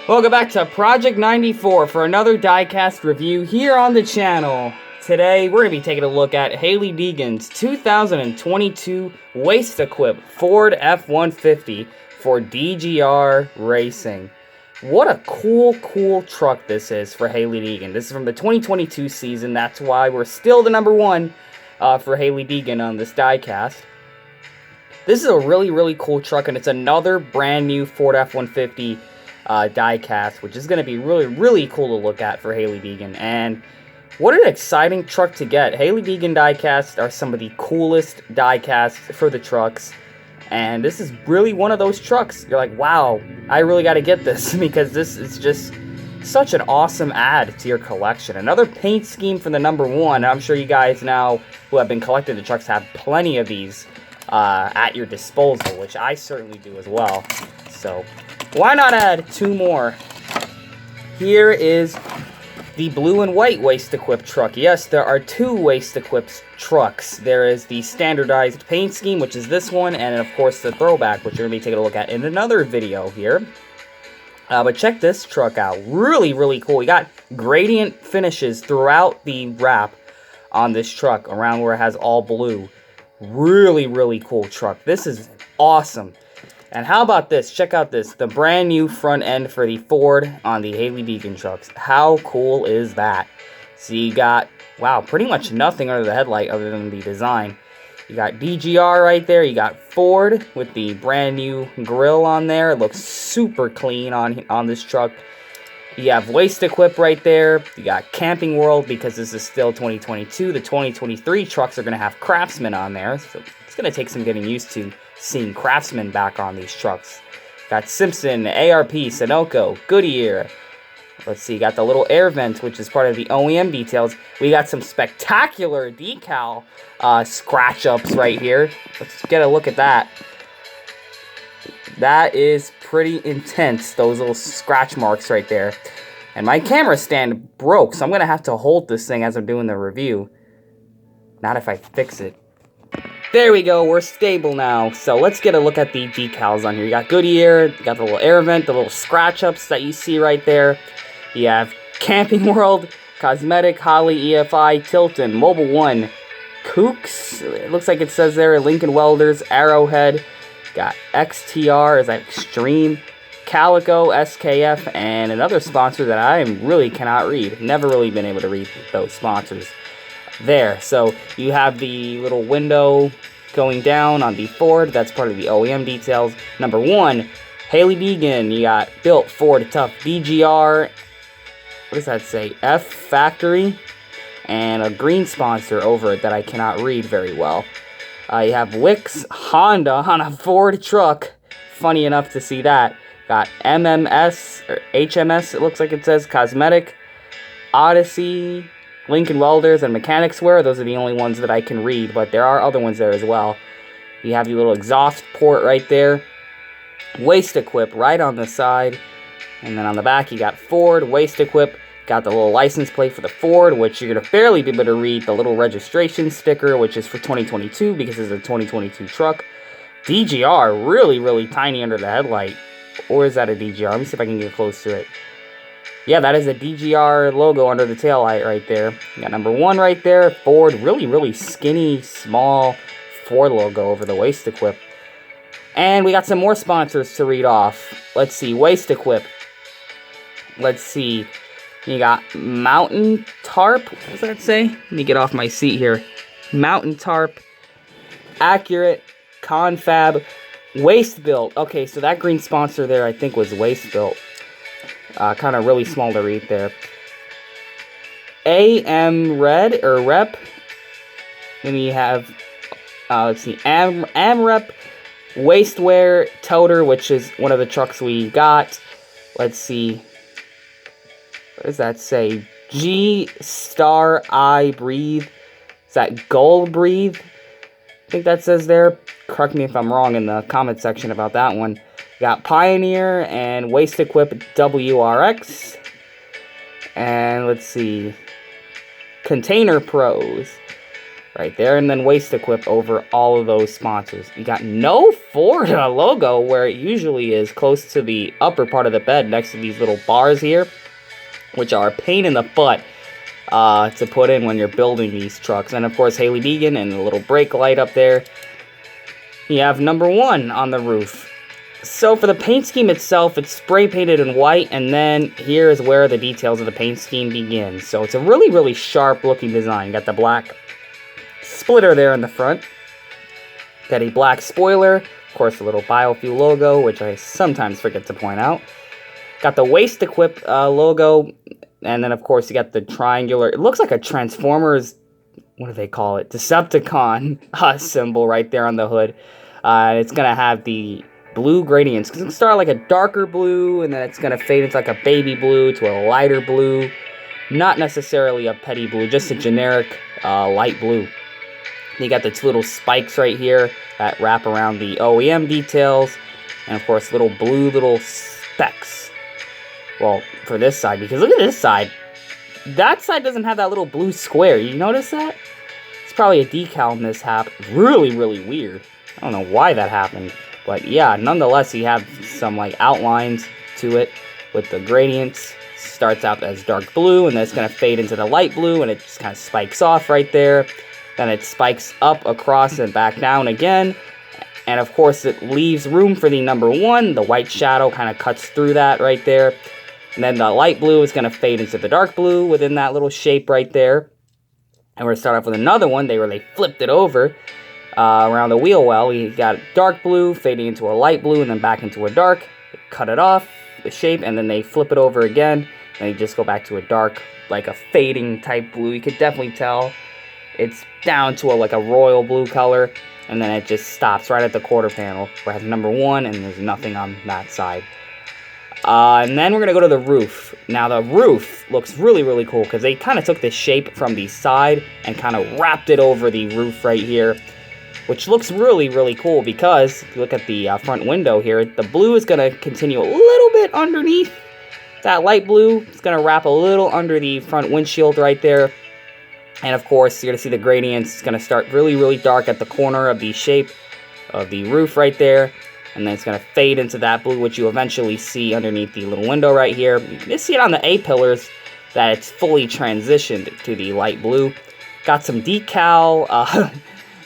Welcome back to Project 94 for another Diecast review here on the channel. Today, we're going to be taking a look at Hailie Deegan's 2022 Wastequip Ford F-150 for DGR Racing. What a cool truck this is for Hailie Deegan. This is from the 2022 season. That's why we're still the number one for Hailie Deegan on this Diecast. This is a really cool truck, and it's another brand new Ford F-150 diecast, which is going to be really cool to look at for Hailie Deegan. And what an exciting truck to get. Hailie Deegan diecasts are some of the coolest diecasts for the trucks, and this is really one of those trucks. You're like, wow, I really got to get this because this is just such an awesome add to your collection. Another paint scheme for the number one. I'm sure you guys now who have been collecting the trucks have plenty of these at your disposal, which I certainly do as well. So why not add two more? Here is the blue and white Wastequip truck. Yes, there are two Wastequip trucks. There is the standardized paint scheme, which is this one, and of course the throwback, which we're going to be taking a look at in another video here. But check this truck out. Really cool. We got gradient finishes throughout the wrap on this truck, around where it has all blue. Really cool truck. This is awesome. And how about this? Check out this. The brand new front end for the Ford on the Hailie Deegan trucks. How cool is that? So you got, wow, pretty much nothing under the headlight other than the design. You got DGR right there. You got Ford with the brand new grille on there. It looks super clean on this truck. You have Wastequip right there. You got Camping World because this is still 2022. The 2023 trucks are going to have Craftsman on there. So it's going to take some getting used to seeing Craftsman back on these trucks. Got Simpson, ARP, Sunoco, Goodyear. Let's see, got the little air vent, which is part of the OEM details. We got some spectacular decal scratch-ups right here. Let's get a look at that. That is pretty intense, those little scratch marks right there. And my camera stand broke, so I'm going to have to hold this thing as I'm doing the review. Not if I fix it. There we go, we're stable now. So let's get a look at the decals on here. You got Goodyear, you got the little air vent, the little scratch-ups that you see right there. You have Camping World, Cosmetic, Holly, EFI, Tilton, Mobile One, Kooks, it looks like it says there, Lincoln Welders, Arrowhead, got XTR, is that Extreme, Calico, SKF, and another sponsor that I really cannot read. Never really been able to read those sponsors there. So you have the little window going down on the Ford. That's part of the OEM details. Number one, Hailie Deegan. You got built Ford Tough DGR. What does that say? F Factory. And a green sponsor over it that I cannot read very well. You have Wix Honda on a Ford truck. Funny enough to see that. Got MMS, or HMS, it looks like it says, Cosmetic, Odyssey, Lincoln Welders, and Mechanics Wear. Those are the only ones that I can read, but there are other ones there as well. You have the little exhaust port right there. Wastequip right on the side. And then on the back, you got Ford, Wastequip. Got the little license plate for the Ford, which you're going to barely be able to read. The little registration sticker, which is for 2022 because it's a 2022 truck. DGR, really tiny under the headlight. Or is that a DGR? Let me see if I can get close to it. Yeah, that is a DGR logo under the taillight right there. You got number one right there. Ford, really skinny, small Ford logo over the Wastequip. And we got some more sponsors to read off. Let's see, Wastequip. Let's see. You got Mountain Tarp. What does that say? Let me get off my seat here. Mountain Tarp. Accurate. Confab. Waste Built. Okay, so that green sponsor there I think was Waste Built. Kind of really small to read there. AM Red or Rep. Then you have, let's see, AmRep, Wastewear, Toter, which is one of the trucks we got. Let's see. What does that say? G Star I Breathe. Is that Gold Breathe? I think that says there. Correct me if I'm wrong in the comment section about that one. Got Pioneer and Wastequip WRX. And let's see. Container Pros. right there, and then Wastequip over all of those sponsors. You got no Ford logo where it usually is, close to the upper part of the bed next to these little bars here, which are a pain in the butt to put in when you're building these trucks. And of course, Hailie Deegan and the little brake light up there. You have number 1 on the roof. So for the paint scheme itself, it's spray painted in white, and then here is where the details of the paint scheme begin. So it's a really, really sharp looking design. You got the black splitter there in the front. Got a black spoiler. Of course, a little biofuel logo, which I sometimes forget to point out. Got the Wastequip logo, and then of course you got the triangular, it looks like a Transformers, what do they call it, Decepticon symbol right there on the hood. It's going to have the blue gradients, because it's going to start like a darker blue, and then it's going to fade into like a baby blue to a lighter blue. Not necessarily a petty blue, just a generic light blue. You got the 2 little spikes right here that wrap around the OEM details, and of course little blue little specks. Well, for this side, because look at this side. That side doesn't have that little blue square. You notice that? It's probably a decal mishap. Really, really weird. I don't know why that happened. But yeah, nonetheless, you have some like outlines to it with the gradients. Starts out as dark blue, and then it's going to fade into the light blue, and it just kind of spikes off right there. Then it spikes up across and back down again. And of course, it leaves room for the number 1. The white shadow kind of cuts through that right there. And then the light blue is going to fade into the dark blue within that little shape right there. And we're going to start off with another one. They flipped it over around the wheel well. We got dark blue fading into a light blue and then back into a dark. They cut it off, the shape, and then they flip it over again. And you just go back to a dark, like a fading type blue. You could definitely tell it's down to like a royal blue color. And then it just stops right at the quarter panel where it has number 1 and there's nothing on that side. And then we're going to go to the roof. Now the roof looks really, really cool because they kind of took the shape from the side and kind of wrapped it over the roof right here, which looks really, really cool because if you look at the front window here, the blue is going to continue a little bit underneath that light blue. It's going to wrap a little under the front windshield right there. And of course, you're going to see the gradients. It's going to start really, really dark at the corner of the shape of the roof right there. And then it's going to fade into that blue, which you eventually see underneath the little window right here. You can see it on the A-pillars that it's fully transitioned to the light blue. Got some decal,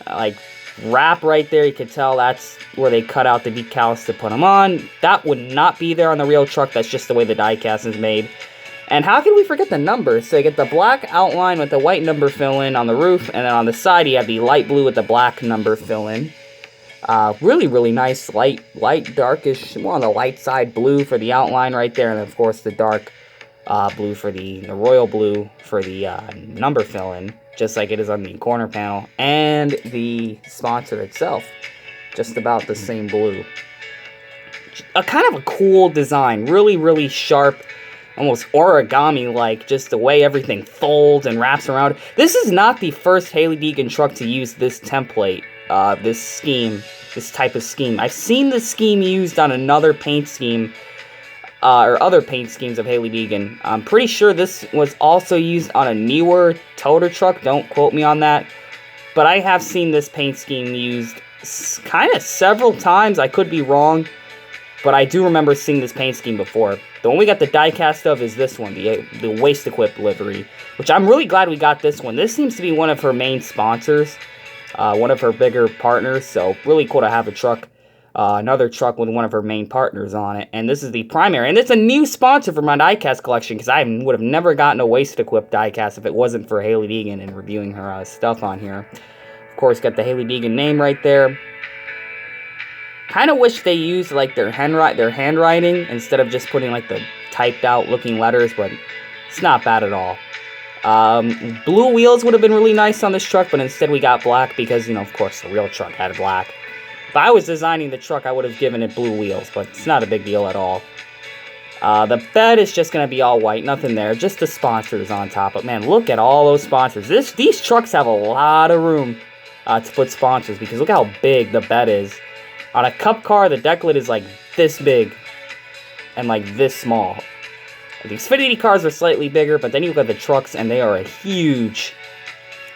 like wrap right there. You can tell that's where they cut out the decals to put them on. That would not be there on the real truck. That's just the way the diecast is made. And how can we forget the numbers? So you get the black outline with the white number fill-in on the roof, and then on the side you have the light blue with the black number fill-in. Really, really nice, light, darkish, more on the light side blue for the outline right there, and of course the dark blue for the royal blue for the number fill-in, just like it is on the corner panel, and the sponsor itself, just about the same blue. A kind of a cool design, really, really sharp, almost origami-like, just the way everything folds and wraps around. This is not the first Hailie Deegan truck to use this template. This scheme, this type of scheme. I've seen this scheme used on another paint scheme, or other paint schemes of Hailie Deegan. I'm pretty sure this was also used on a newer toter truck, don't quote me on that, but I have seen this paint scheme used kind of several times. I could be wrong, but I do remember seeing this paint scheme before. The one we got the diecast of is this one, the Wastequip livery, which I'm really glad we got this one. This seems to be one of her main sponsors. One of her bigger partners, so really cool to have a truck, another truck with one of her main partners on it. And this is the primary, and it's a new sponsor for my diecast collection, because I would have never gotten a Wastequip diecast if it wasn't for Hailie Deegan and reviewing her stuff on here. Of course, got the Hailie Deegan name right there. Kind of wish they used like their handwriting instead of just putting like the typed out looking letters, but it's not bad at all. Blue wheels would have been really nice on this truck, but instead we got black because, you know, of course, the real truck had black. If I was designing the truck, I would have given it blue wheels, but it's not a big deal at all. The bed is just going to be all white, nothing there, just the sponsors on top. But man, look at all those sponsors. These trucks have a lot of room to put sponsors, because look how big the bed is. On a cup car, the deck lid is like this big and like this small. The Xfinity cars are slightly bigger, but then you look at the trucks, and they are a huge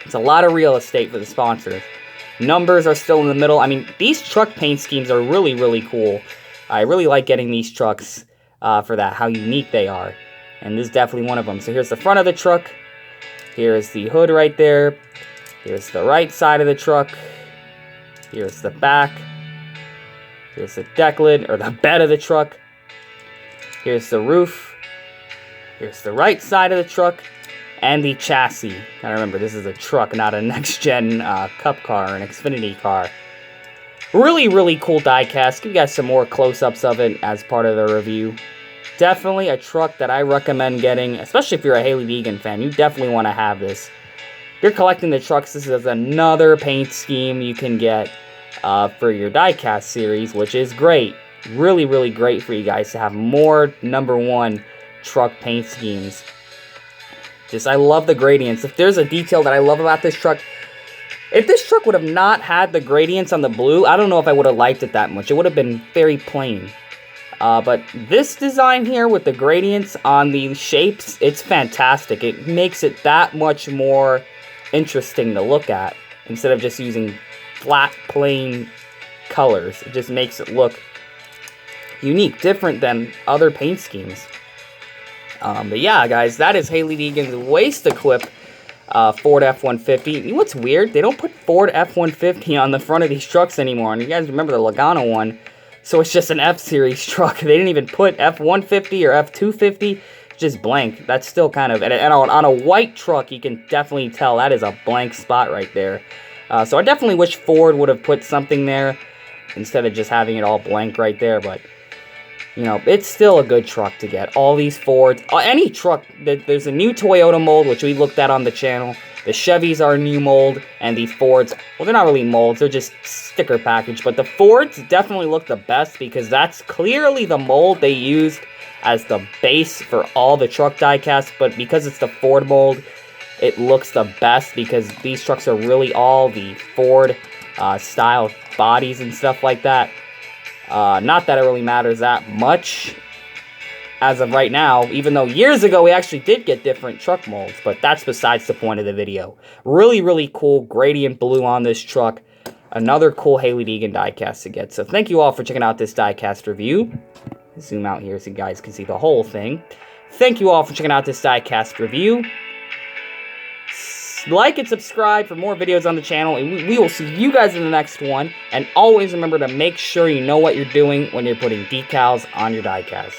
It's a lot of real estate for the sponsors. Numbers are still in the middle. I mean, these truck paint schemes are really, really cool. I really like getting these trucks for that, how unique they are. And this is definitely one of them. So here's the front of the truck. Here's the hood right there. Here's the right side of the truck. Here's the back. Here's the deck lid, or the bed of the truck. Here's the roof. Here's the right side of the truck. And the chassis. Gotta remember, this is a truck, not a next-gen Cup car or an Xfinity car. Really, really cool diecast. Give you guys some more close-ups of it as part of the review. Definitely a truck that I recommend getting, especially if you're a Hailie Deegan fan. You definitely want to have this. If you're collecting the trucks, this is another paint scheme you can get for your diecast series, which is great. Really, really great for you guys to have more #1 truck paint schemes. I love the gradients. If there's a detail that I love about this truck, if this truck would have not had the gradients on the blue, I don't know if I would have liked it that much. It would have been very plain. But this design here with the gradients on the shapes, it's fantastic. It makes it that much more interesting to look at instead of just using flat, plain colors. It just makes it look unique, different than other paint schemes. But yeah, guys, that is Hailie Deegan's Wastequip Ford F-150. What's weird, they don't put Ford F-150 on the front of these trucks anymore. And you guys remember the Logano one, so it's just an F-Series truck. They didn't even put F-150 or F-250, just blank. That's still kind of, and on a white truck, you can definitely tell that is a blank spot right there. So I definitely wish Ford would have put something there instead of just having it all blank right there, but you know, it's still a good truck to get. All these Fords, any truck, there's a new Toyota mold, which we looked at on the channel. The Chevys are a new mold, and the Fords, well, they're not really molds, they're just sticker package. But the Fords definitely look the best because that's clearly the mold they used as the base for all the truck diecast. But because it's the Ford mold, it looks the best because these trucks are really all the Ford style bodies and stuff like that. Not that it really matters that much as of right now, even though years ago we actually did get different truck molds, but that's besides the point of the video. Really, really cool gradient blue on this truck. Another cool Hailie Deegan diecast to get. So thank you all for checking out this diecast review. Zoom out here so you guys can see the whole thing. Thank you all for checking out this diecast review. Like and subscribe for more videos on the channel, and we will see you guys in the next one. And always remember to make sure you know what you're doing when you're putting decals on your diecast.